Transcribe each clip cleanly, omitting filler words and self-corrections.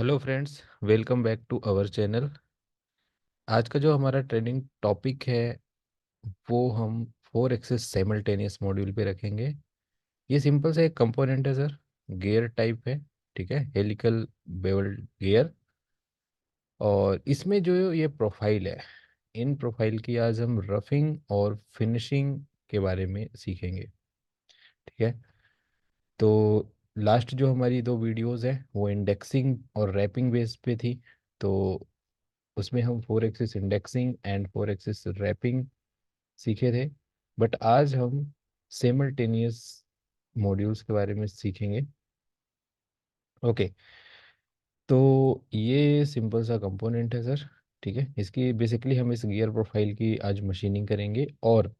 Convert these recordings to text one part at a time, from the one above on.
Hello friends, welcome back to our channel. आज का जो हमारा ट्रेनिंग टॉपिक है वो हम 4 एक्सिस साइमल्टेनियस मॉड्यूल पे रखेंगे। ये सिंपल सा एक कंपोनेंट है सर, गियर टाइप है। ठीक है, हेलिकल बेवल गियर। और इसमें जो ये प्रोफाइल है, इन प्रोफाइल की आज हम रफिंग और फिनिशिंग के बारे में सीखेंगे। ठीक है, तो लास्ट जो हमारी दो वीडियोस है वो इंडेक्सिंग और रैपिंग बेस पे थी। तो उसमें हम 4 axis indexing and 4 axis wrapping सीखे थे। बट आज हम सिमल्टेनियस मॉड्यूल्स के बारे में सीखेंगे। ओके, तो ये सिंपल सा कंपोनेंट है सर। ठीक है, इसकी बेसिकली हम इस गियर प्रोफाइल की आज मशीनिंग करेंगे। और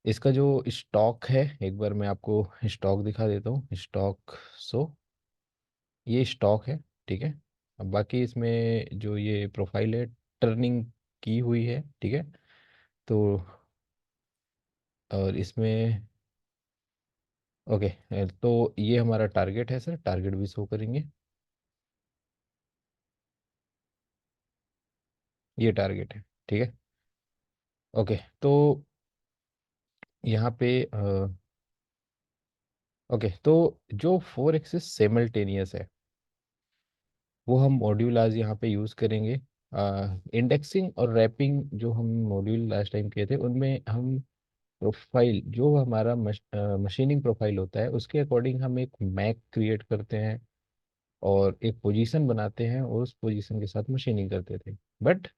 इसका जो स्टॉक है, एक बार मैं आपको स्टॉक दिखा देता हूँ। स्टॉक, सो ये स्टॉक है। ठीक है, अब बाकी इसमें जो ये प्रोफाइल है टर्निंग की हुई है। ठीक है, तो और इसमें ओके, तो ये हमारा टारगेट है सर, टारगेट भी शो करेंगे। ये टारगेट है। ठीक है, ओके, तो यहाँ पे ओके, तो जो 4 एक्सिस सेमल्टेनियस है वो हम मॉड्यूल आज यहाँ पे यूज़ करेंगे। इंडेक्सिंग और रैपिंग जो हम मॉड्यूल लास्ट टाइम किए थे उनमें हम प्रोफाइल, जो हमारा मशीनिंग प्रोफाइल होता है उसके अकॉर्डिंग हम एक मैक क्रिएट करते हैं और एक पोजीशन बनाते हैं और उस पोजीशन के साथ मशीनिंग करते थे। बट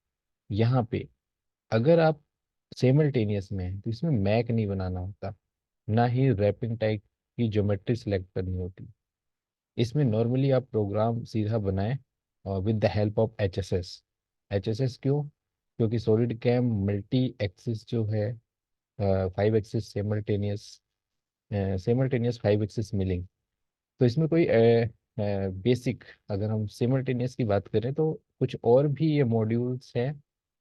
यहाँ पे अगर आप सेमल्टेनियस में है तो इसमें मैक नहीं बनाना होता, ना ही रैपिंग टाइप की ज्योमेट्री सेलेक्ट करनी होती। इसमें नॉर्मली आप प्रोग्राम सीधा बनाएं और with the help of H S S. H S S क्यों? क्योंकि सॉलिड कैम मल्टी एक्सिस जो है, 5 axis simultaneous, simultaneous 5 axis milling. तो इसमें कोई बेसिक, अगर हम सिमल्टेनियस की बात करें तो कुछ और भी ये मॉड्यूल्स हैं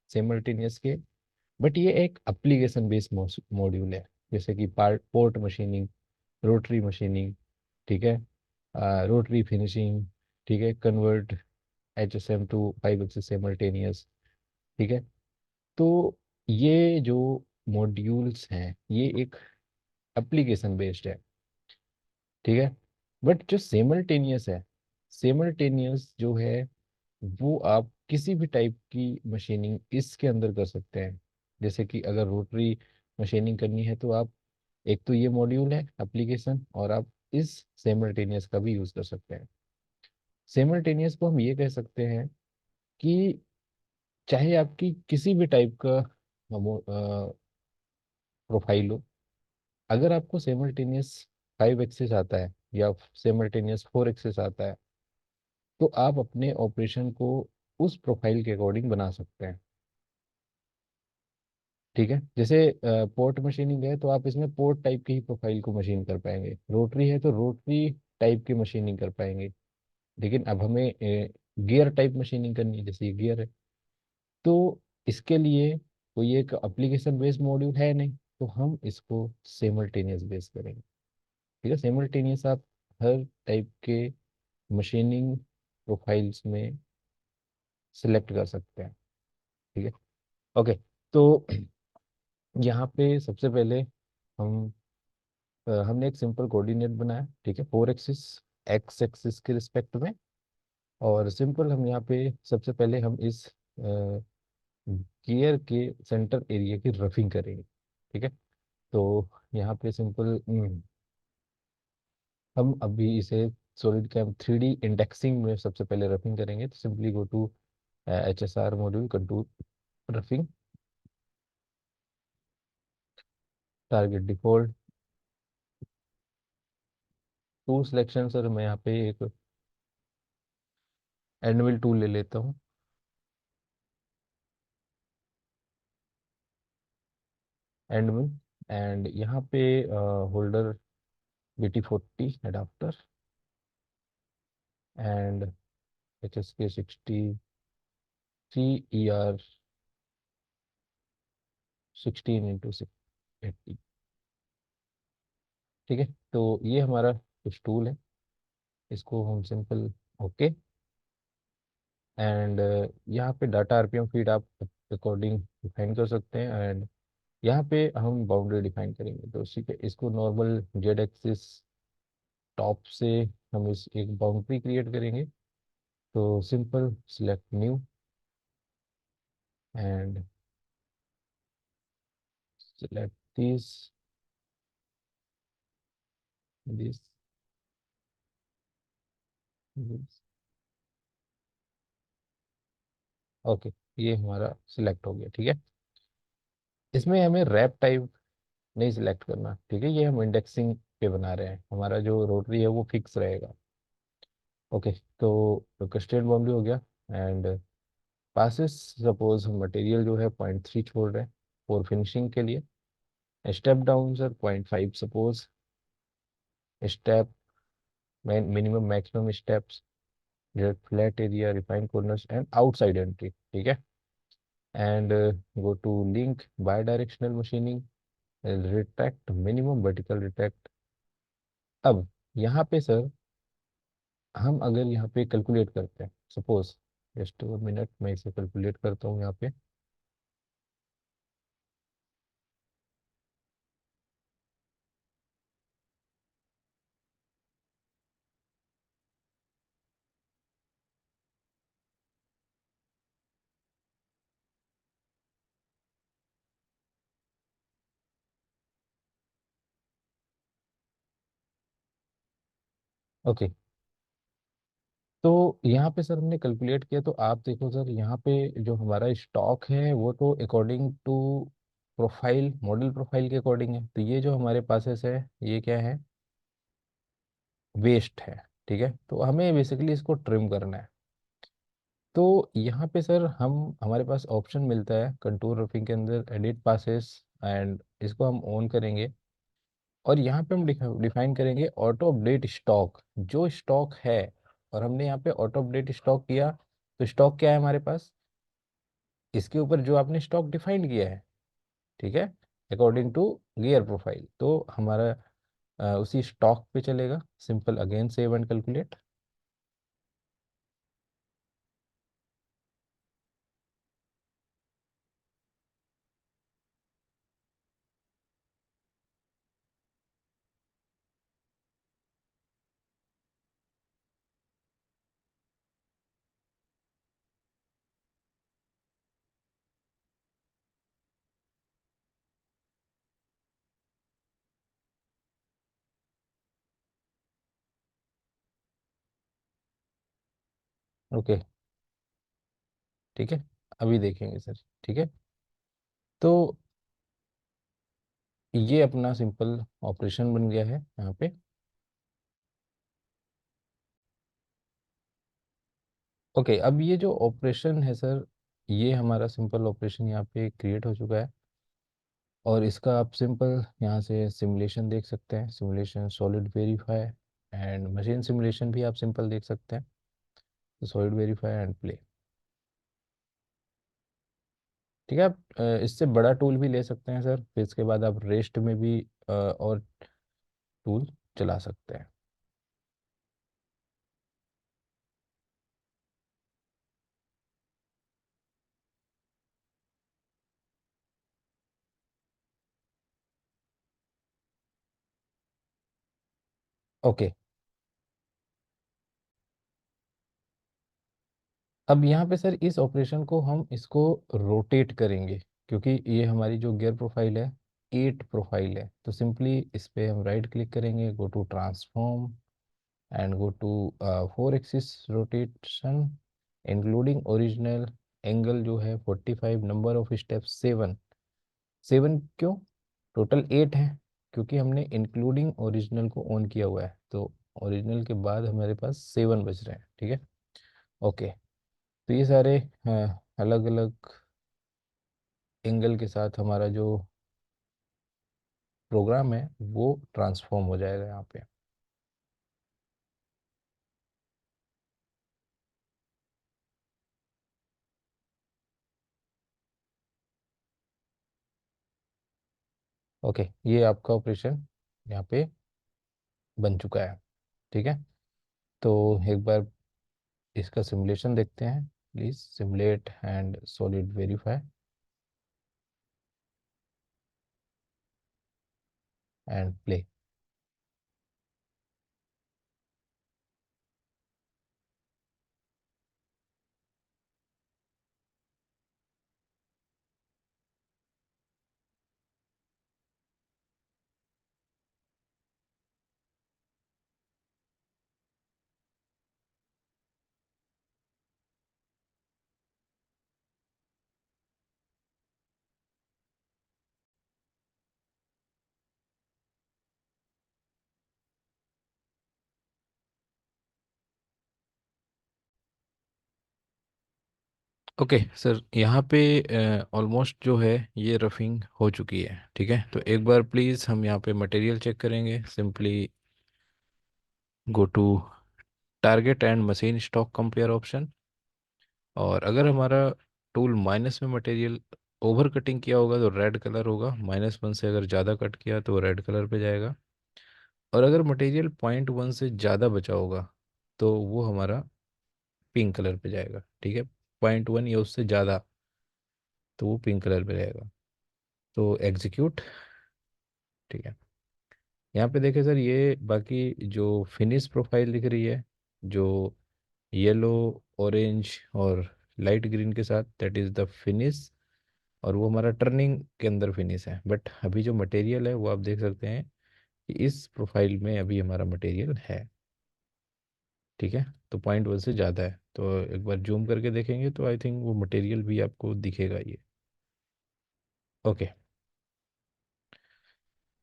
सिमल्टेनियस के। बट ये एक एप्लीकेशन बेस्ड मॉड्यूल है, जैसे कि part port machining, rotary machining. ठीक है, रोटरी फिनिशिंग। ठीक है, convert HSM to 5 axis simultaneous. ठीक है, तो ये जो मॉड्यूल्स हैं ये एक एप्लीकेशन बेस्ड है। ठीक है, बट जो सेमल्टेनियस है, सेमल्टेनियस जो है वो आप किसी भी टाइप की मशीनिंग इसके अंदर कर सकते हैं। जैसे कि अगर रोटरी मशीनिंग करनी है तो आप, एक तो ये मॉड्यूल है एप्लीकेशन, और आप इस सेमल्टेनियस का भी यूज़ कर सकते हैं। सेमल्टेनियस को हम ये कह सकते हैं कि चाहे आपकी किसी भी टाइप का प्रोफाइल हो, अगर आपको सेमल्टेनियस 5 एक्सिस आता है या सेमल्टेनियस 4 एक्सिस आता है तो आप अपने ऑपरेशन को उस प्रोफाइल के अकॉर्डिंग बना सकते हैं। ठीक है, जैसे पोर्ट मशीनिंग है तो आप इसमें पोर्ट टाइप की ही प्रोफाइल को मशीन कर पाएंगे, रोटरी है तो रोटरी टाइप की मशीनिंग कर पाएंगे। लेकिन अब हमें गियर टाइप मशीनिंग करनी है, जैसे ये गियर है, तो इसके लिए कोई एक एप्लीकेशन बेस्ड मॉड्यूल है नहीं, तो हम इसको सिमल्टेनियस बेस करेंगे। ठीक है, सिमल्टेनियस आप हर टाइप के मशीनिंग प्रोफाइल्स में सिलेक्ट कर सकते हैं। ठीक है, ओके, तो यहाँ पे सबसे पहले हम हमने एक सिंपल कोऑर्डिनेट बनाया। ठीक है, 4 एक्सिस, एक्स एक्सिस के रिस्पेक्ट में। और सिंपल हम यहाँ पे सबसे पहले हम इस गियर के सेंटर एरिया की रफिंग करेंगे। ठीक है, तो यहाँ पे सिंपल हम अभी इसे सॉलिड कैम 3D इंडेक्सिंग में सबसे पहले रफिंग करेंगे। तो simply go to HSR module, contour roughing, target default, tool selection. Sir मैं यहाँ पे एक एनविल टूल ले लेता हूँ। एंडविल, एंड यहाँ पे holder BT40 adapter, and HSK60 ER 16x80। ठीक है, तो ये हमारा कुछ टूल है, इसको हम सिंपल ओके। एंड यहाँ पे डाटा आरपीएम फीड आप अकॉर्डिंग डिफाइन कर सकते हैं। एंड यहाँ पे हम बाउंड्री डिफाइन करेंगे, तो उसी पे इसको नॉर्मल जेड एक्सिस टॉप से हम इस एक बाउंड्री क्रिएट करेंगे। तो simple select new and select this this. Okay, ये हमारा सिलेक्ट हो गया। ठीक है, इसमें हमें रैप टाइप नहीं सिलेक्ट करना। ठीक है, ये हम इंडेक्सिंग पे बना रहे हैं, हमारा जो रोटरी है वो फिक्स रहेगा। ओके, तो कंस्ट्रेंट बाउंड्री हो गया। एंड पासिस, सपोज हम मटेरियल जो है 0.3 छोड़ रहे हैं फॉर फिनिशिंग के लिए। Step down sir 0.5 suppose. Step minimum maximum steps, flat area, refine corners and outside entry. ठीक है, and go to link by directional machining, retract minimum vertical retract. अब यहाँ पे सर हम अगर यहाँ पे कैलकुलेट करते हैं, सपोज जस्ट 1 मिनट मैं इसे कैलकुलेट करता हूँ यहाँ पे। ओके, तो यहाँ पे सर हमने कैलकुलेट किया, तो आप देखो सर यहाँ पे जो हमारा स्टॉक है वो तो according to profile, model profile के अकॉर्डिंग है। तो ये जो हमारे पासेस है ये क्या है, वेस्ट है। ठीक है, तो हमें बेसिकली इसको ट्रिम करना है। तो यहाँ पे सर हम हमारे पास ऑप्शन मिलता है कंटूर रफिंग के अंदर, एडिट पासेस, एंड इसको हम ऑन करेंगे। और यहाँ पे हम डिफाइन करेंगे ऑटो अपडेट स्टॉक, जो स्टॉक है। और हमने यहाँ पे ऑटो अपडेट स्टॉक किया, तो स्टॉक क्या है हमारे पास, इसके ऊपर जो आपने स्टॉक डिफाइन किया है। ठीक है, अकॉर्डिंग टू गियर प्रोफाइल, तो हमारा उसी स्टॉक पे चलेगा। Simple again save and calculate. Okay, ठीक है, अभी देखेंगे सर। ठीक है, तो ये अपना सिंपल ऑपरेशन बन गया है यहाँ पे। ओके, अब ये जो ऑपरेशन है सर, ये हमारा सिंपल ऑपरेशन यहाँ पे क्रिएट हो चुका है। और इसका आप सिंपल यहाँ से सिमुलेशन देख सकते हैं, simulation solid verify and machine simulation भी आप सिंपल देख सकते हैं। तो सॉलिड वेरीफाई एंड प्ले। ठीक है, आप इससे बड़ा टूल भी ले सकते हैं सर, फिर इसके बाद आप रेस्ट में भी और टूल चला सकते हैं। ओके, अब यहाँ पे सर इस ऑपरेशन को हम इसको रोटेट करेंगे, क्योंकि ये हमारी जो गियर प्रोफाइल है 8 प्रोफाइल है। तो सिंपली इस पे हम राइट क्लिक करेंगे, go to transform and go to 4 axis rotation including original. Angle जो है 45, नंबर ऑफ स्टेप 7। 7 क्यों, टोटल 8 है, क्योंकि हमने इंक्लूडिंग ओरिजिनल को ऑन किया हुआ है। तो ओरिजिनल के बाद हमारे पास 7 बच रहे हैं। ठीक है, ओके। तो ये सारे अलग अलग एंगल के साथ हमारा जो प्रोग्राम है वो ट्रांसफॉर्म हो जाएगा यहाँ पे। ओके, ये आपका ऑपरेशन यहाँ पे बन चुका है। ठीक है, तो एक बार इसका सिमुलेशन देखते हैं। Please simulate and solid verify and play. Okay sir, यहाँ पे ऑलमोस्ट जो है ये रफिंग हो चुकी है। ठीक है, तो एक बार प्लीज़ हम यहाँ पे मटेरियल चेक करेंगे। Simply go to target and machine stock compare option. और अगर हमारा टूल माइनस में मटेरियल ओवर कटिंग किया होगा तो रेड कलर होगा, -1 से अगर ज़्यादा कट किया तो रेड कलर पे जाएगा। और अगर मटेरियल 0.1 से ज़्यादा बचा होगा तो वो हमारा पिंक कलर पे जाएगा। ठीक है, 0.1 या उससे ज़्यादा तो वो पिंक कलर पे रहेगा। तो एग्जीक्यूट। ठीक है, यहाँ पे देखें सर, ये बाकी जो फिनिश प्रोफाइल दिख रही है, जो येलो, ऑरेंज और लाइट ग्रीन के साथ, दैट इज़ द फिनिश। और वो हमारा टर्निंग के अंदर फिनिश है। बट अभी जो मटेरियल है वो आप देख सकते हैं कि इस प्रोफाइल में अभी हमारा मटेरियल है। ठीक है, तो 0.1 से ज़्यादा है, तो एक बार जूम करके देखेंगे तो आई थिंक वो मटेरियल भी आपको दिखेगा ये। ओके,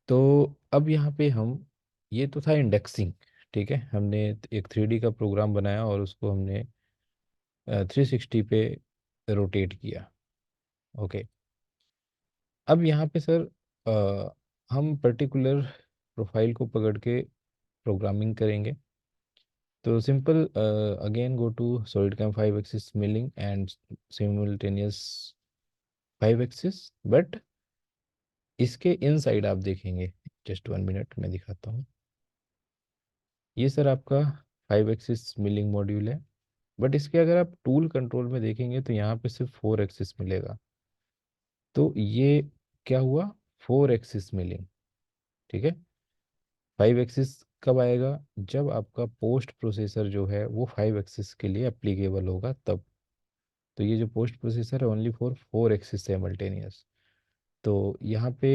तो अब यहाँ पे हम, ये तो था इंडेक्सिंग। ठीक है, हमने एक 3D का प्रोग्राम बनाया और उसको हमने 360 पे रोटेट किया। ओके, अब यहाँ पे सर हम पर्टिकुलर प्रोफाइल को पकड़ के प्रोग्रामिंग करेंगे। तो simple, again go to solid cam 5 axis milling and simultaneous 5 axis. But इसके इनसाइड आप देखेंगे, जस्ट 1 मिनट में दिखाता हूँ। ये सर आपका 5 एक्सिस मिलिंग मॉड्यूल है। बट इसके अगर आप टूल कंट्रोल में देखेंगे तो यहाँ पे सिर्फ 4 एक्सिस मिलेगा। तो ये क्या हुआ, 4 एक्सिस मिलिंग। ठीक है, 5 एक्सिस कब आएगा, जब आपका पोस्ट प्रोसेसर जो है वो 5 एक्सिस के लिए एप्लीकेबल होगा तब। तो ये जो पोस्ट प्रोसेसर है ओनली फॉर 4 एक्सिस साइमल्टेनियस। तो यहाँ पे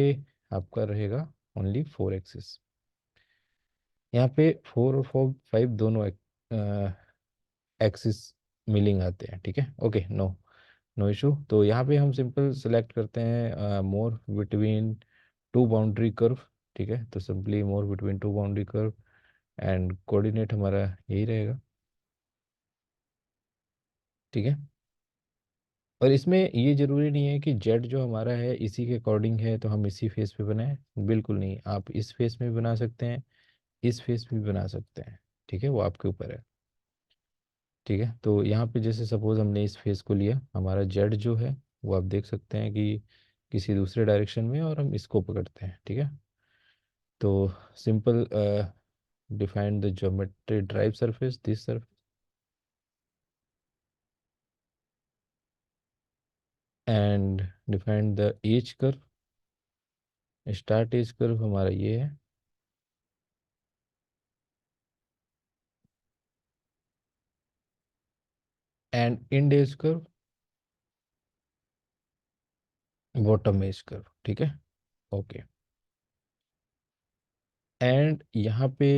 आपका रहेगा ओनली 4 एक्सिस। यहाँ पे 4 और 4 5 दोनों एक्सिस मिलिंग आते हैं। ठीक है, ओके, नो नो इशू। तो यहाँ पे हम सिंपल सेलेक्ट करते हैं मोर बिटवीन टू बाउंड्री कर्व। ठीक है, तो simply more between two boundary curve and coordinate हमारा यही रहेगा। ठीक है, और इसमें ये ज़रूरी नहीं है कि जेड जो हमारा है इसी के अकॉर्डिंग है तो हम इसी फेस पे बनाएं। बिल्कुल नहीं, आप इस फेस में भी बना सकते हैं, इस फेस में भी बना सकते हैं। ठीक है, वो आपके ऊपर है। ठीक है, तो यहाँ पे जैसे सपोज हमने इस फेस को लिया, हमारा जेड जो है वो आप देख सकते हैं कि किसी दूसरे डायरेक्शन में, और हम इसको पकड़ते हैं। ठीक है, तो simple define the geometry drive surface this surface and define the edge curve. Start edge curve हमारा ये है, and end edge curve, bottom edge curve. ठीक है, ओके। एंड यहाँ पे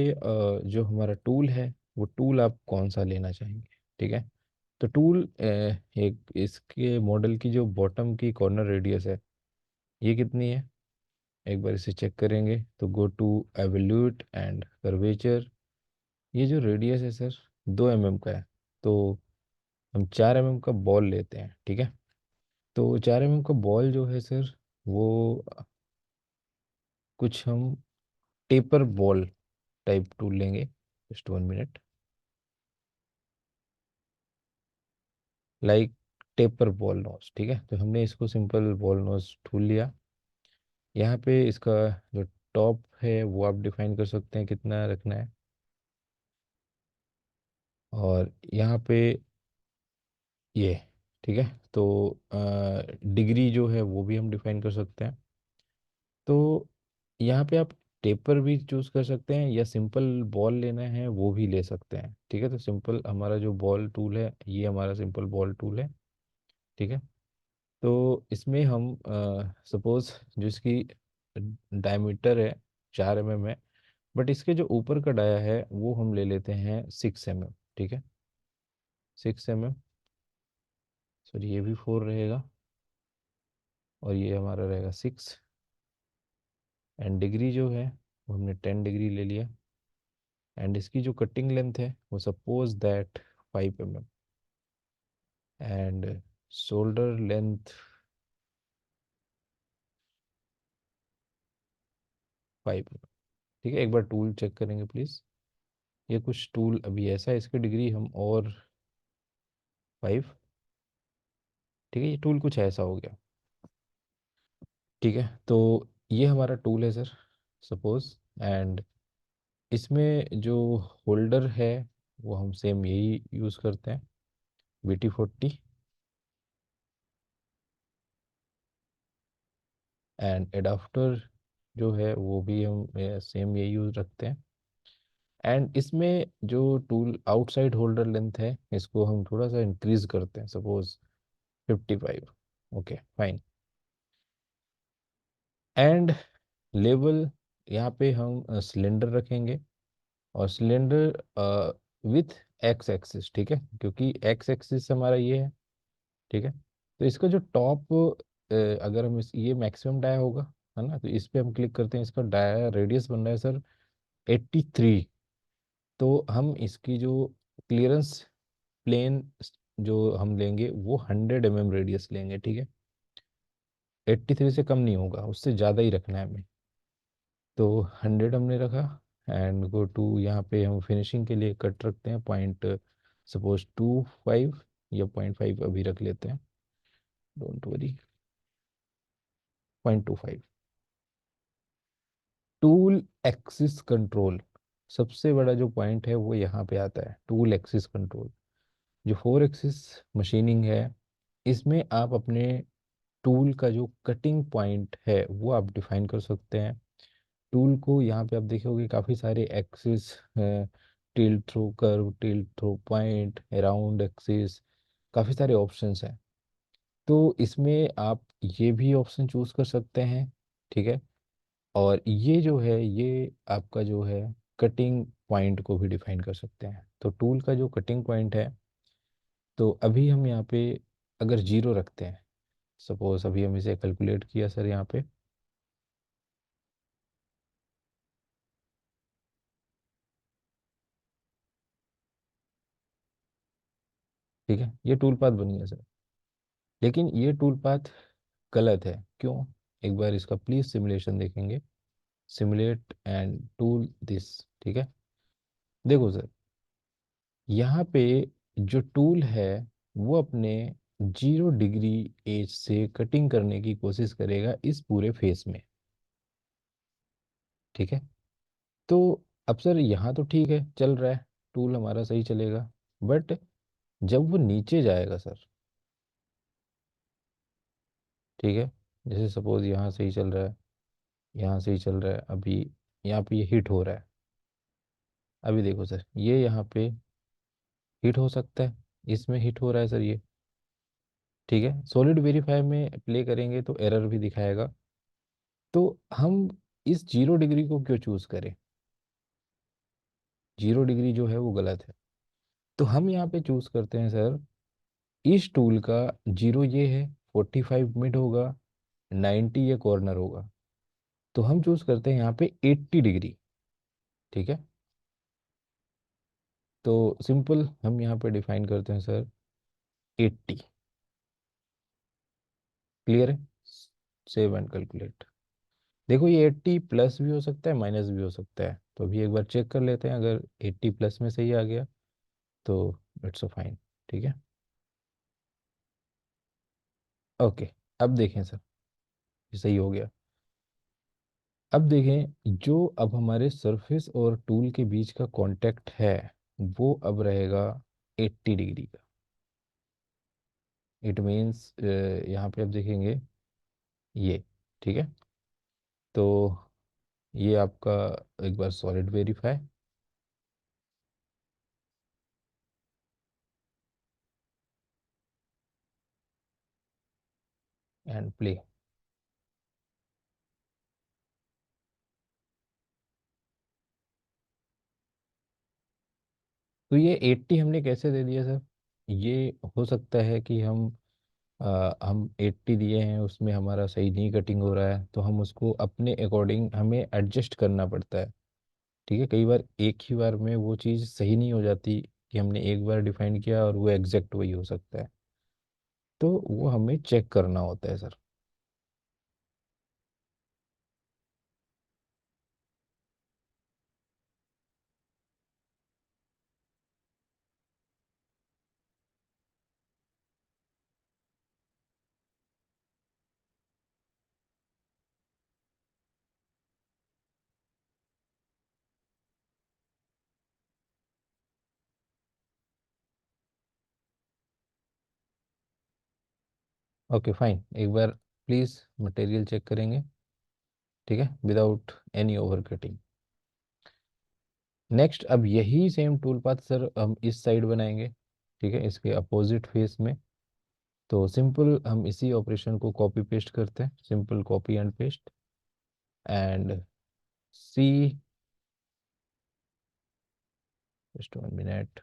जो हमारा टूल है वो टूल आप कौन सा लेना चाहेंगे। ठीक है, तो टूल एक इसके मॉडल की जो बॉटम की कॉर्नर रेडियस है ये कितनी है, एक बार इसे चेक करेंगे। तो go to evaluate and curvature. ये जो रेडियस है सर 2 mm का है, तो हम 4 mm का बॉल लेते हैं। ठीक है, तो 4 mm का बॉल जो है सर वो कुछ हम टेपर बॉल टाइप टूल लेंगे। Just 1 minute, like taper ball nose. ठीक है, तो हमने इसको सिंपल बॉल नोज टूल लिया। यहाँ पे इसका जो टॉप है वो आप डिफाइन कर सकते हैं कितना रखना है। और यहाँ पे ये, ठीक है। तो डिग्री जो है वो भी हम डिफाइन कर सकते हैं। तो यहाँ पे आप टेपर भी चूज कर सकते हैं, या सिंपल बॉल लेना है वो भी ले सकते हैं, ठीक है। तो सिंपल हमारा जो बॉल टूल है, ये हमारा सिंपल बॉल टूल है, ठीक है। तो इसमें हम सपोज जो इसकी डायमीटर है 4 mm है, बट इसके जो ऊपर का डाया है वो हम ले लेते हैं 6 mm, ठीक है। 6 mm, सॉरी ये भी 4 रहेगा, और ये हमारा रहेगा 6। एंड डिग्री जो है वो हमने 10 डिग्री ले लिया। एंड इसकी जो कटिंग लेंथ है वो suppose that 5 mm। And shoulder length 5 mm, ठीक है। एक बार टूल चेक करेंगे प्लीज़। ये कुछ टूल अभी ऐसा है, इसकी डिग्री हम और 5, ठीक है। ये टूल कुछ ऐसा हो गया, ठीक है। तो ये हमारा टूल है सर, सपोज। एंड इसमें जो होल्डर है वो हम सेम यही यूज़ करते हैं, BT40। एंड एडाप्टर जो है वो भी हम सेम यही यूज़ रखते हैं। एंड इसमें जो टूल आउटसाइड होल्डर लेंथ है इसको हम थोड़ा सा इंक्रीज करते हैं, suppose 55। Okay fine. And level यहाँ पे हम सिलेंडर रखेंगे, और सिलेंडर विथ एक्स एक्सिस, ठीक है, क्योंकि एक्स एक्सिस हमारा ये है, ठीक है। तो इसका जो टॉप, अगर हम ये मैक्सिमम डाया होगा, है ना, तो इस पे हम क्लिक करते हैं, इसका डाया रेडियस बन रहा है सर 83। तो हम इसकी जो क्लियरेंस प्लेन जो हम लेंगे वो 100 mm रेडियस लेंगे, ठीक है। 83 से कम नहीं होगा, उससे ज़्यादा ही रखना है हमें। तो 100 हमने रखा। एंड गो टू, यहाँ पे हम फिनिशिंग के लिए कट रखते हैं पॉइंट, सपोज 25 या 0.5 अभी रख लेते हैं, don't worry, 0.25। Tool axis control, सबसे बड़ा जो पॉइंट है वो यहाँ पे आता है, टूल एक्सिस कंट्रोल। जो 4 एक्सिस मशीनिंग है, इसमें आप अपने टूल का जो कटिंग पॉइंट है वो आप डिफाइन कर सकते हैं। टूल को यहाँ पे आप देखोगे काफ़ी सारे axis, tilt through curve, tilt through point, around axis, काफ़ी सारे ऑप्शंस हैं। तो इसमें आप ये भी ऑप्शन चूज कर सकते हैं, ठीक है। और ये जो है ये आपका जो है कटिंग पॉइंट को भी डिफाइन कर सकते हैं। तो टूल का जो कटिंग पॉइंट है, तो अभी हम यहाँ पे अगर 0 रखते हैं, सपोज अभी हम इसे कैलकुलेट किया सर यहाँ पे, ठीक है, ये टूल पाथ बन गया सर। लेकिन ये टूल पाथ गलत है, क्यों? एक बार इसका प्लीज सिमुलेशन देखेंगे, सिमुलेट एंड टूल दिस, ठीक है। देखो सर, यहाँ पे जो टूल है वो अपने 0 डिग्री एज से कटिंग करने की कोशिश करेगा इस पूरे फेस में, ठीक है। तो अब सर यहाँ तो ठीक है, चल रहा है, टूल हमारा सही चलेगा। बट जब वो नीचे जाएगा सर, ठीक है, जैसे सपोज यहाँ से ही चल रहा है, यहाँ से ही चल रहा है, अभी यहाँ पे ये हिट हो रहा है। अभी देखो सर, ये यहाँ पे हिट हो सकता है, इसमें हिट हो रहा है सर ये, ठीक है। सॉलिड वेरीफाई में प्ले करेंगे तो एरर भी दिखाएगा। तो हम इस 0 डिग्री को क्यों चूज करें? 0 डिग्री जो है वो गलत है। तो हम यहाँ पे चूज करते हैं सर, इस टूल का 0 ये है, 45 मिड होगा, 90 ये कॉर्नर होगा। तो हम चूज करते हैं यहाँ पे 80 डिग्री, ठीक है। तो सिंपल हम यहाँ पे डिफाइन करते हैं सर 80। क्लियर है? Save and calculate. देखो ये 80 प्लस भी हो सकता है, माइनस भी हो सकता है, तो अभी एक बार चेक कर लेते हैं। अगर 80 प्लस में सही आ गया तो इट्स अ फाइन, ठीक है। ओके, अब देखें सर, ये सही हो गया। अब देखें, जो अब हमारे सरफेस और टूल के बीच का कांटेक्ट है वो अब रहेगा 80 डिग्री का, इट मीन्स यहाँ पे आप देखेंगे ये, ठीक है। तो ये आपका एक बार सॉलिड वेरीफाई एंड प्ले। तो ये 80 हमने कैसे दे दिया सर? ये हो सकता है कि हम 80 दिए हैं, उसमें हमारा सही नहीं कटिंग हो रहा है, तो हम उसको अपने अकॉर्डिंग हमें एडजस्ट करना पड़ता है। ठीक है, कई बार एक ही बार में वो चीज़ सही नहीं हो जाती कि हमने एक बार डिफाइन किया और वो एग्जैक्ट वही हो सकता है। तो वो हमें चेक करना होता है सर। ओके फाइन, एक बार प्लीज़ मटेरियल चेक करेंगे, ठीक है, without any over cutting. Next, अब यही सेम टूल पाथ सर हम इस साइड बनाएंगे, ठीक है, इसके अपोजिट फेस में। तो सिंपल हम इसी ऑपरेशन को कॉपी पेस्ट करते हैं, simple copy and paste and see, just 1 minute.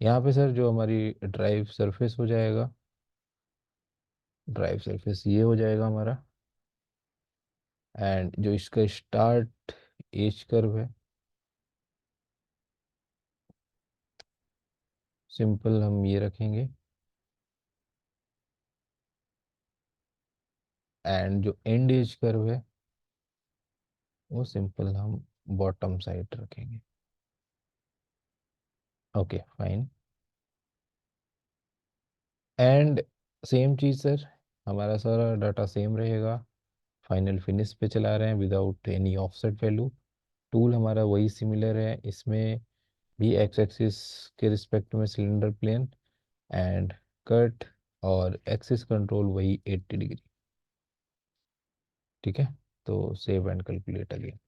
यहाँ पे सर जो हमारी ड्राइव सरफेस हो जाएगा, ड्राइव सरफेस ये हो जाएगा हमारा। एंड जो इसका स्टार्ट एज कर्व है, सिंपल हम ये रखेंगे। एंड जो एंड एज कर्व है वो सिंपल हम बॉटम साइड रखेंगे। Okay fine. एंड सेम चीज़ सर, हमारा सारा डाटा सेम रहेगा। फाइनल फिनिश पे चला रहे हैं without any offset value. Tool हमारा वही सिमिलर है, इसमें भी एक्स एक्सिस के रिस्पेक्ट में सिलेंडर प्लेन एंड कट, और एक्सिस कंट्रोल वही 80 डिग्री। ठीक है, तो save and calculate again.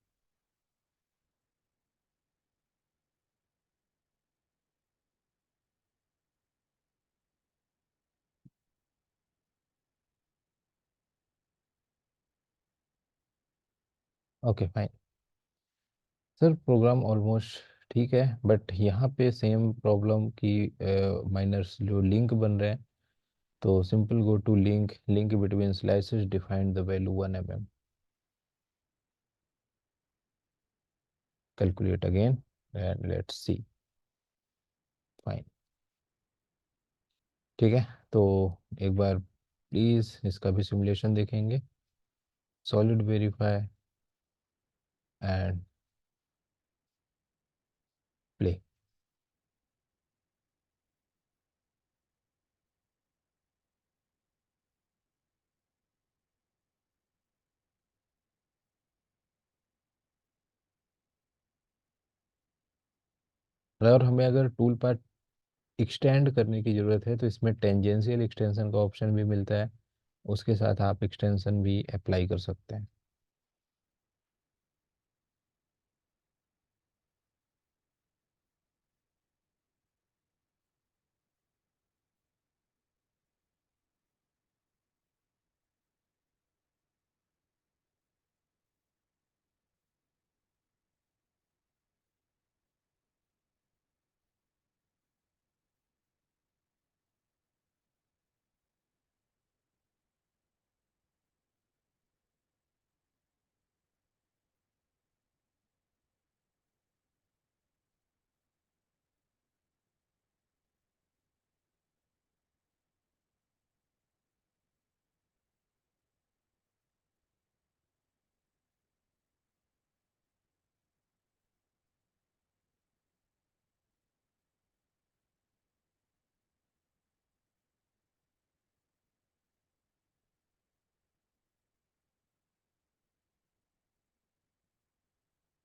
Okay fine sir, program almost ठीक है, बट यहाँ पे सेम प्रॉब्लम की माइनर्स जो लिंक बन रहे हैं। तो simple go to link, link between slices defined the value 1 mm। Calculate again and let's see. Fine, ठीक है। तो एक बार प्लीज़ इसका भी सिमुलेशन देखेंगे, सॉलिड वेरीफाई एंड प्ले। और हमें अगर टूल पार्ट एक्सटेंड करने की ज़रूरत है तो इसमें टेंजेंशियल एक्सटेंशन का ऑप्शन भी मिलता है, उसके साथ आप एक्सटेंशन भी अप्लाई कर सकते हैं।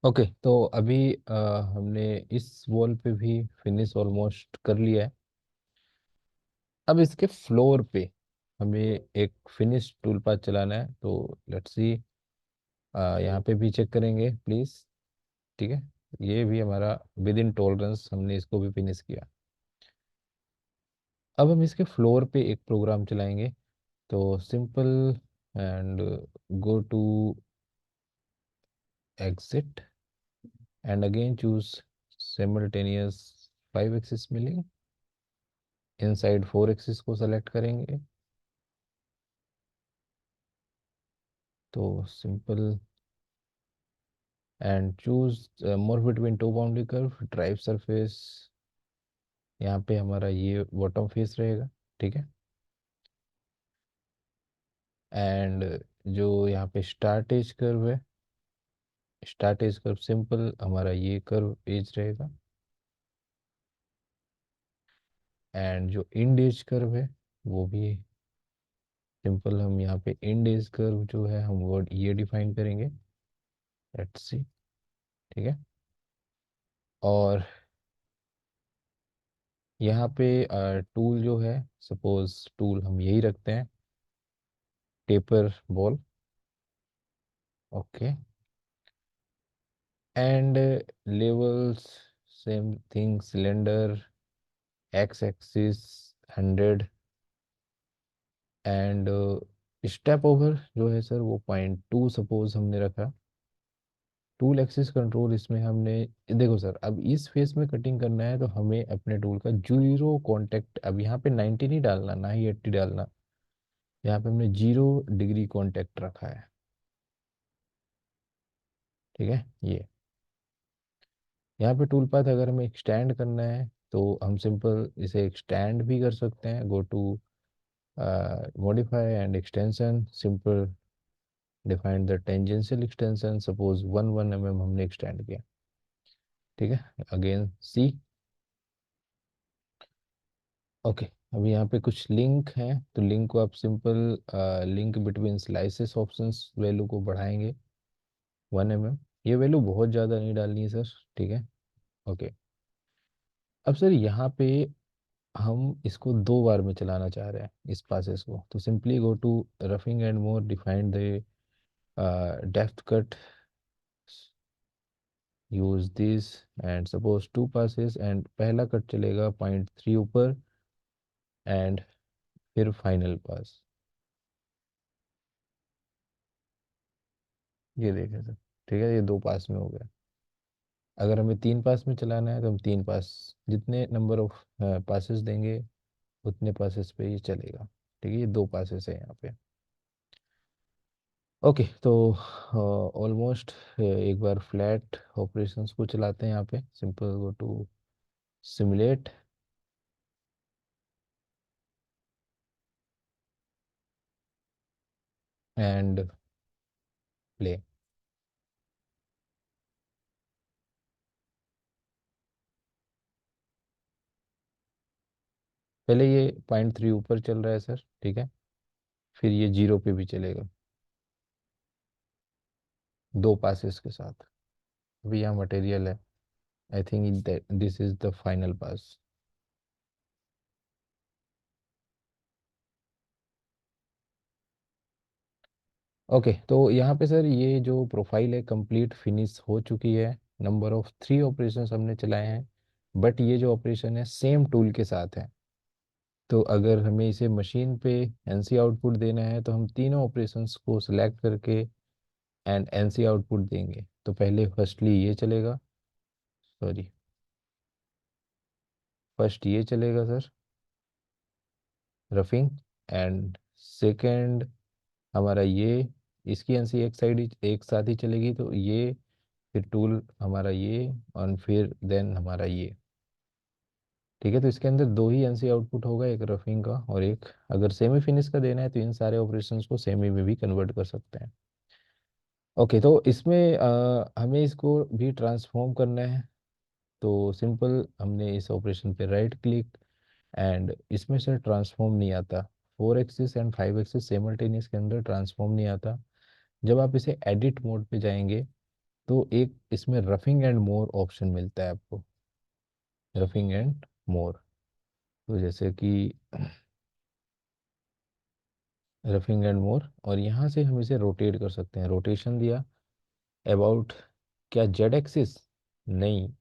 ओके, तो अभी हमने इस वॉल पे भी फिनिश ऑलमोस्ट कर लिया है। अब इसके फ्लोर पे हमें एक फिनिश टूल पाथ चलाना है, तो लेट्स सी, यहाँ पे भी चेक करेंगे प्लीज। ठीक है, ये भी हमारा विद इन टॉलरेंस, हमने इसको भी फिनिश किया। अब हम इसके फ्लोर पे एक प्रोग्राम चलाएंगे, तो simple and go to exit and again choose simultaneous 5 axis milling. Inside 4 axis को सेलेक्ट करेंगे, तो simple and choose more between two boundary curve drive surface. यहाँ पे हमारा ये बॉटम फेस रहेगा। ठीक है, एंड जो यहाँ पे स्टार्ट एज कर्व है, स्टार्ट एज कर्व सिंपल हमारा ये कर्व एज रहेगा। एंड जो इंड एज कर्व है वो भी सिंपल, हम यहाँ पे इंड एज कर्व जो है हम वर्ड ये डिफाइन करेंगे। Let's see. ठीक है, और यहाँ पे टूल जो है, सपोज टूल हम यही रखते हैं, taper ball. Okay, and levels same thing, cylinder x axis 100, and step over जो है सर वो 0.2 सपोज हमने रखा। टूल एक्सिस कंट्रोल इसमें हमने, देखो सर, अब इस फेस में कटिंग करना है तो हमें अपने टूल का जीरो कांटेक्ट, अब यहाँ पे 90 नहीं डालना, ना ही 80 डालना। यहाँ पे हमने 0 डिग्री कांटेक्ट रखा है। ठीक है, ये यहाँ पे टूल पाथ अगर हमें एक्सटेंड करना है तो हम सिंपल इसे एक्सटेंड भी कर सकते हैं। Go to modify and extension, simple define the tangential extension, suppose 1 हमने एक्सटेंड किया। ठीक है, अगेन सी। ओके, अब यहाँ पे कुछ लिंक है, तो लिंक को आप simple link between slices options value को बढ़ाएंगे 1 ये वैल्यू बहुत ज़्यादा नहीं डालनी है सर। ठीक है, ओके। अब सर यहाँ पे हम इसको 2 बार में चलाना चाह रहे हैं इस प्रोसेस को, तो simply go to roughing and more, define the depth cut, use this, and suppose 2 passes, and पहला कट चलेगा 0.3 ऊपर, एंड फिर फाइनल पास। ये देखें सर, ठीक है, ये 2 पास में हो गया। अगर हमें 3 पास में चलाना है तो हम 3 पास, जितने नंबर ऑफ पासेस देंगे उतने पासेस पे ये चलेगा। ठीक है, ये 2 पासेस है यहाँ पे। ओके, तो ऑलमोस्ट एक बार फ्लैट ऑपरेशंस को चलाते हैं यहाँ पे, simple go to simulate and play. पहले ये 0.3 ऊपर चल रहा है सर। ठीक है, फिर ये 0 पे भी चलेगा 2 पासेस के साथ। अभी यहाँ मटेरियल है, I think this is the final pass. Okay, तो यहाँ पे सर ये जो प्रोफाइल है कंप्लीट फिनिश हो चुकी है। नंबर ऑफ 3 ऑपरेशंस हमने चलाए हैं, बट ये जो ऑपरेशन है सेम टूल के साथ है। तो अगर हमें इसे मशीन पे एनसी आउटपुट देना है तो हम तीनों ऑपरेशंस को सिलेक्ट करके एंड एनसी आउटपुट देंगे। तो पहले फर्स्टली ये चलेगा, सॉरी, फर्स्ट ये चलेगा सर, रफिंग, एंड सेकंड हमारा ये, इसकी एनसी एक साइड एक साथ ही चलेगी, तो ये फिर टूल हमारा ये, और फिर देन हमारा ये। ठीक है, तो इसके अंदर 2 ही एनसी आउटपुट होगा, एक रफिंग का और एक, अगर सेमी फिनिश का देना है तो इन सारे ऑपरेशंस को सेमी में भी कन्वर्ट कर सकते हैं। ओके, तो इसमें हमें इसको भी ट्रांसफॉर्म करना है, तो सिंपल हमने इस ऑपरेशन पे राइट क्लिक, एंड इसमें से ट्रांसफॉर्म नहीं आता। 4 एक्सिस एंड 5 एक्सिस सेमल्टेनियस के अंदर ट्रांसफॉर्म नहीं आता। जब आप इसे एडिट मोड पे जाएंगे तो एक इसमें रफिंग एंड मोर ऑप्शन मिलता है आपको, रफिंग एंड मोर। तो जैसे कि रफिंग एंड मोर, और यहाँ से हम इसे रोटेट कर सकते हैं। रोटेशन दिया अबाउट, क्या जेड एक्सिस? नहीं,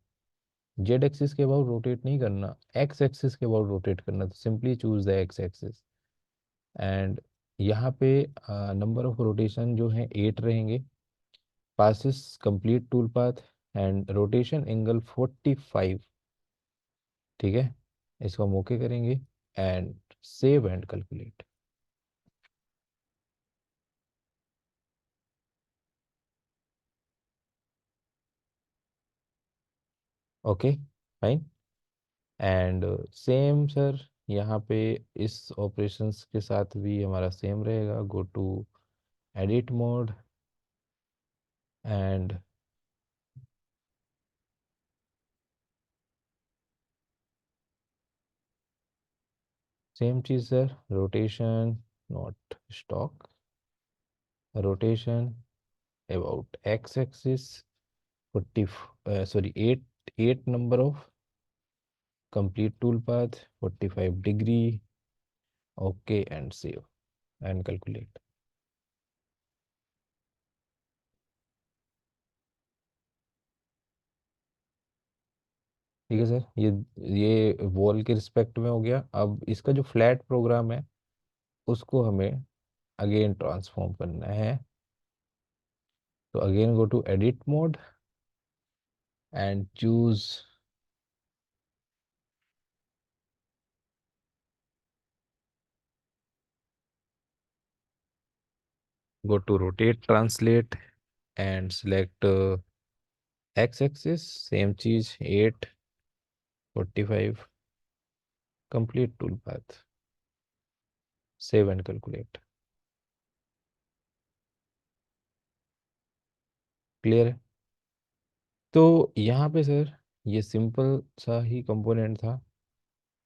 जेड एक्सिस के अबाउट रोटेट नहीं करना, एक्स एक्सिस के अबाउट रोटेट करना। तो simply choose the x axis. And यहाँ पे नंबर ऑफ रोटेशन जो है 8 रहेंगे। Passes complete tool path and rotation angle 45। ठीक है, इसको हम ओके करेंगे and save and calculate. Okay, fine. And same sir, यहाँ पे इस ऑपरेशंस के साथ भी हमारा सेम रहेगा। Go to edit mode and same चीज़ sir, rotation not stock, rotation about X axis 40, sorry 8, 8 number of complete tool path 45 degree. Okay and save and calculate. ठीक है सर, ये वॉल के रिस्पेक्ट में हो गया। अब इसका जो फ्लैट प्रोग्राम है उसको हमें अगेन ट्रांसफॉर्म करना है। तो again go to edit mode and choose go to rotate translate and select X axis, same चीज 8, 45 complete tool path, save and calculate. Clear है? तो यहाँ पे सर ये सिंपल सा ही कंपोनेंट था,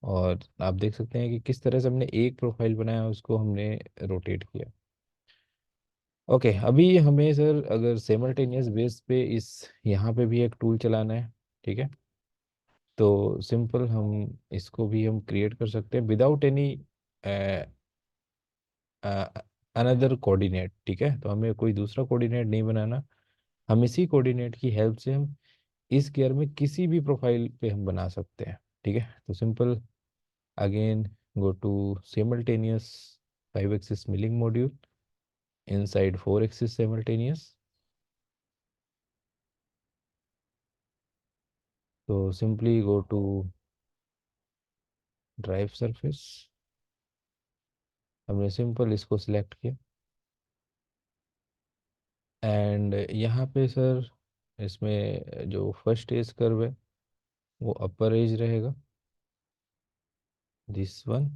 और आप देख सकते हैं कि किस तरह से हमने एक प्रोफाइल बनाया, उसको हमने रोटेट किया। ओके, अभी हमें सर अगर सिमल्टेनियस बेस पे इस यहाँ पे भी एक टूल चलाना है, ठीक है, तो सिंपल हम इसको भी हम क्रिएट कर सकते हैं विदाउट एनी अनदर कोऑर्डिनेट। ठीक है, तो हमें कोई दूसरा कोऑर्डिनेट नहीं बनाना। हम इसी कोऑर्डिनेट की हेल्प से हम इस गियर में किसी भी प्रोफाइल पे हम बना सकते हैं। ठीक है, तो simple again go to simultaneous 5 axis milling module inside 4 axis simultaneous. तो simply go to drive surface, हमने सिंपल इसको सिलेक्ट किया एंड यहाँ पे सर इसमें जो फर्स्ट एज कर्व है वो अपर एज रहेगा, दिस वन।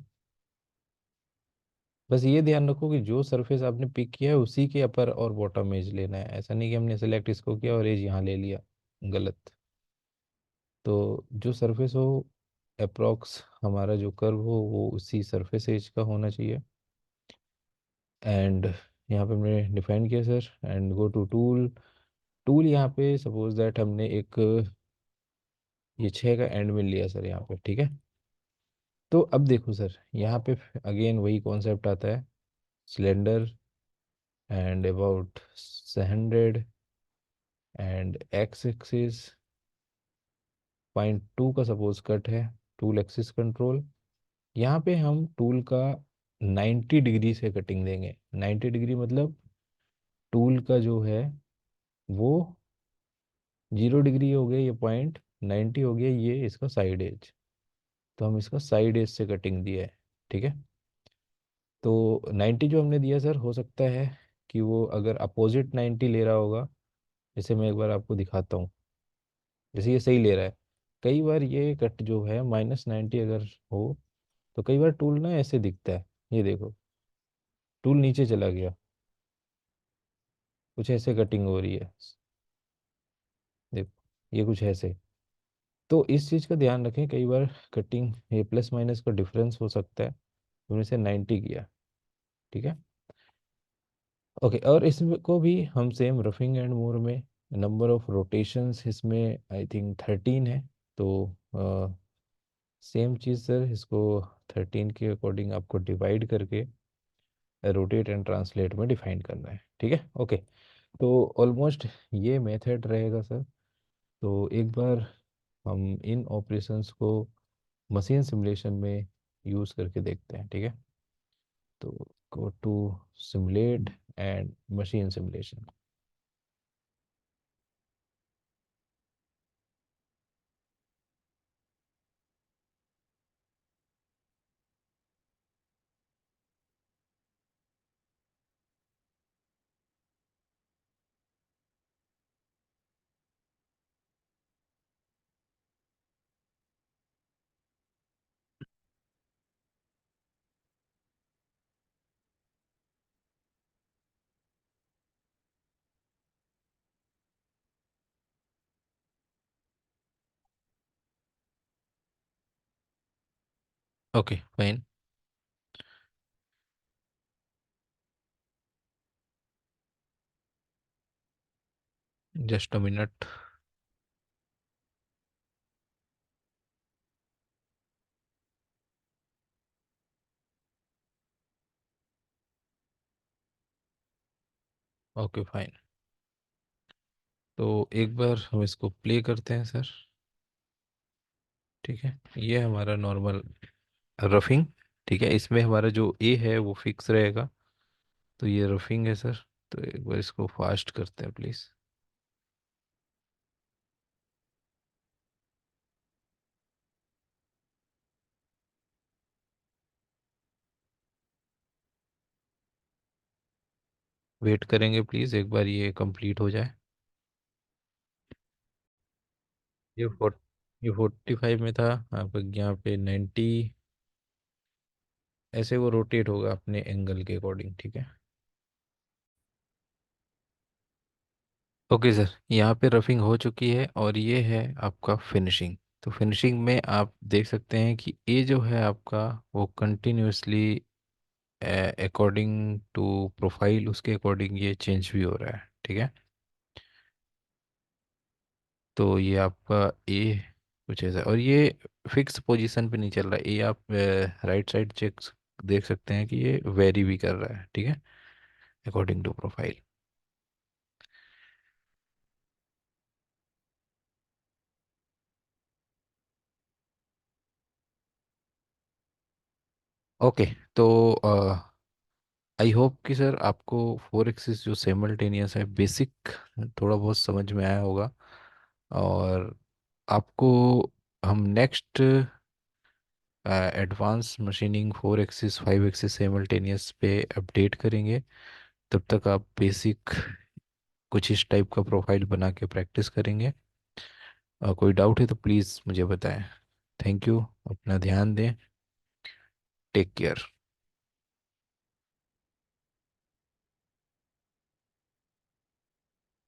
बस ये ध्यान रखो कि जो सरफेस आपने पिक किया है उसी के अपर और बॉटम एज लेना है। ऐसा नहीं कि हमने सेलेक्ट इसको किया और एज यहाँ ले लिया, गलत। तो जो सरफेस हो, अप्रॉक्स हमारा जो कर्व हो वो उसी सरफेस एज का होना चाहिए। एंड यहाँ पे हमने डिफाइन किया sir and go to tool. Tool यहाँ पे सपोज दैट हमने एक ये 6 का एंड मिल लिया सर यहाँ पे। ठीक है, तो अब देखो सर यहाँ पे अगेन वही कॉन्सेप्ट आता है, cylinder and about 100 and x axis 0.2 का सपोज कट है, टूल एक्सिस कंट्रोल। यहाँ पे हम टूल का 90 डिग्री से कटिंग देंगे। 90 डिग्री मतलब टूल का जो है वो 0 डिग्री हो गया, ये पॉइंट 90 हो गया, ये इसका साइड एज। तो हम इसका साइड एज से कटिंग दिया है। ठीक है, तो 90 जो हमने दिया सर, हो सकता है कि वो अगर अपोजिट 90 ले रहा होगा। जैसे मैं एक बार आपको दिखाता हूँ, जैसे ये सही ले रहा है, कई बार ये कट जो है -90 अगर हो तो कई बार टूल ना ऐसे दिखता है। ये देखो, टूल नीचे चला गया, कुछ ऐसे कटिंग हो रही है। देखो, ये कुछ ऐसे। तो इस चीज़ का ध्यान रखें, कई बार कटिंग ये प्लस माइनस का डिफरेंस हो सकता है। तुमने से 90 किया, ठीक है। ओके, और इसको भी हम सेम रफिंग एंड मोर में नंबर ऑफ रोटेशंस इसमें आई थिंक 13 है। तो सेम चीज़ सर, इसको 13 के अकॉर्डिंग आपको डिवाइड करके रोटेट एंड ट्रांसलेट में डिफाइन करना है। ठीक है, ओके। तो ऑलमोस्ट ये मेथड रहेगा सर। तो एक बार हम इन ऑपरेशंस को मशीन सिमुलेशन में यूज़ करके देखते हैं। ठीक है, तो go to simulate and machine simulation. Okay fine, just a minute. Okay fine, तो एक बार हम इसको प्ले करते हैं सर। ठीक है, ये हमारा नॉर्मल रफिंग। ठीक है, इसमें हमारा जो ए है वो फिक्स रहेगा। तो ये रफिंग है सर। तो एक बार इसको फास्ट करते हैं प्लीज़। वेट करेंगे प्लीज़, एक बार ये कंप्लीट हो जाए। ये फोर्ट ये 45 में था। आप यहाँ पे 90, ऐसे वो रोटेट होगा अपने एंगल के अकॉर्डिंग। ठीक है, ओके सर, यहाँ पे रफिंग हो चुकी है और ये है आपका फिनिशिंग। तो फिनिशिंग में आप देख सकते हैं कि ये जो है आपका, वो कंटिन्यूसली अकॉर्डिंग टू प्रोफाइल, उसके अकॉर्डिंग ये चेंज भी हो रहा है। ठीक है, तो ये आपका ए कुछ ऐसा, और ये फिक्स पोजीशन पे नहीं चल रहा है। ये आप राइट साइड चेक देख सकते हैं कि ये वेरी भी कर रहा है। ठीक है, अकॉर्डिंग टू प्रोफाइल। ओके, तो आई होप कि सर आपको फोर एक्सिस जो सेमल्टेनियस है बेसिक थोड़ा बहुत समझ में आया होगा। और आपको हम next advance machining four axis five axis simultaneous पे अपडेट करेंगे। तब तक आप बेसिक कुछ इस टाइप का प्रोफाइल बना के प्रैक्टिस करेंगे। कोई डाउट है तो प्लीज़ मुझे बताएं। थैंक यू, अपना ध्यान दें। Take care.